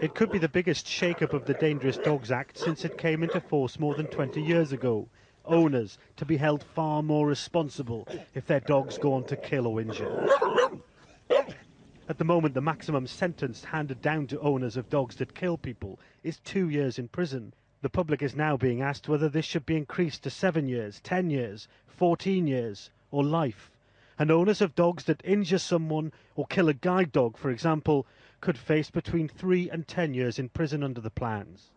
It could be the biggest shake-up of the Dangerous Dogs Act since it came into force more than 20 years ago. Owners to be held far more responsible if their dogs go on to kill or injure. At the moment, the maximum sentence handed down to owners of dogs that kill people is 2 years in prison. The public is now being asked whether this should be increased to 7 years, 10 years, 14 years or life. And owners of dogs that injure someone or kill a guide dog, for example, could face between 3 and 10 years in prison under the plans.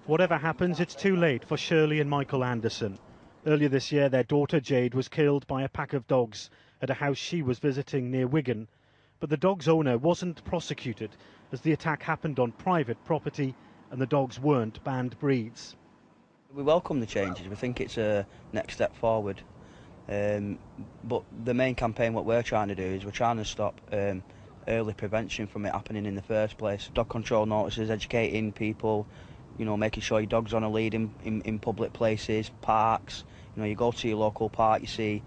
Whatever happens, it's too late for Shirley and Michael Anderson. Earlier this year, their daughter Jade was killed by a pack of dogs at a house she was visiting near Wigan. But the dog's owner wasn't prosecuted as the attack happened on private property and the dogs weren't banned breeds. We welcome the changes. We think it's a next step forward. But the main campaign, what we're trying to do is we're trying to stop early prevention from it happening in the first place. Dog control notices, educating people, you know, making sure your dog's on a lead in public places, parks. You know, you go to your local park, you see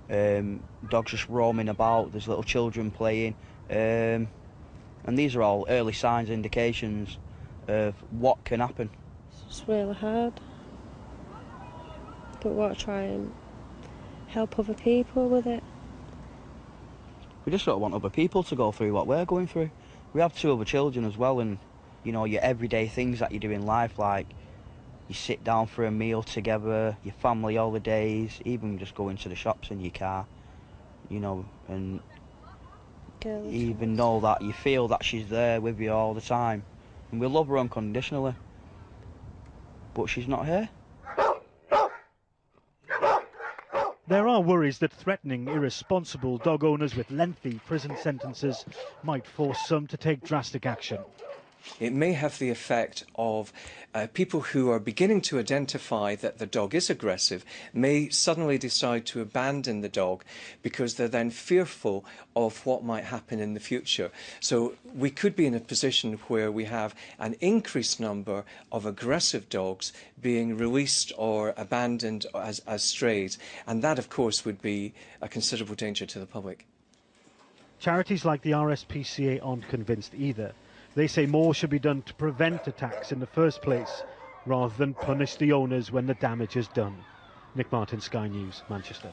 dogs just roaming about, there's little children playing. And these are all early signs, indications of what can happen. It's really hard. But we want to try and help other people with it. We just don't want other people to go through what we're going through. We have 2 other children as well, and you know, your everyday things that you do in life, like you sit down for a meal together, your family holidays, even just going to the shops in your car, you know, and even know that you feel that she's there with you all the time. And we love her unconditionally, but she's not here. There are worries that threatening irresponsible dog owners with lengthy prison sentences might force some to take drastic action. It may have the effect of people who are beginning to identify that the dog is aggressive may suddenly decide to abandon the dog because they're then fearful of what might happen in the future. So we could be in a position where we have an increased number of aggressive dogs being released or abandoned as strays, and that of course would be a considerable danger to the public. Charities like the RSPCA aren't convinced either. They say more should be done to prevent attacks in the first place, rather than punish the owners when the damage is done. Nick Martin, Sky News, Manchester.